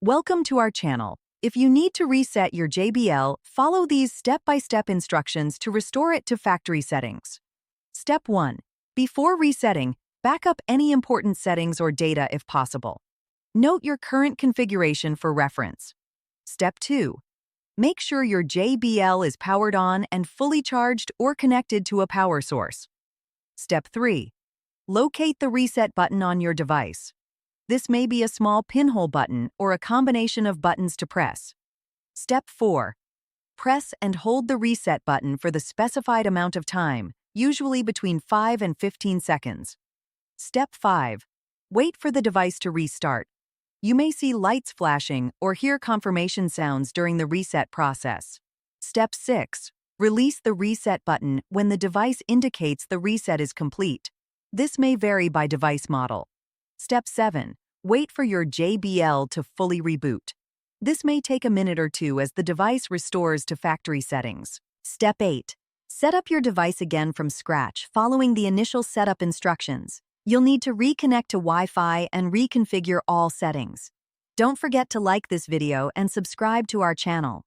Welcome to our channel. If you need to reset your JBL, follow these step-by-step instructions to restore it to factory settings. Step 1. Before resetting, back up any important settings or data if possible. Note your current configuration for reference. Step 2. Make sure your JBL is powered on and fully charged or connected to a power source. Step 3. Locate the reset button on your device. This may be a small pinhole button or a combination of buttons to press. Step 4. Press and hold the reset button for the specified amount of time, usually between 5 and 15 seconds. Step 5. Wait for the device to restart. You may see lights flashing or hear confirmation sounds during the reset process. Step 6. Release the reset button when the device indicates the reset is complete. This may vary by device model. Step 7. Wait for your JBL to fully reboot. This may take a minute or two as the device restores to factory settings. Step 8. Set up your device again from scratch following the initial setup instructions. You'll need to reconnect to Wi-Fi and reconfigure all settings. Don't forget to like this video and subscribe to our channel.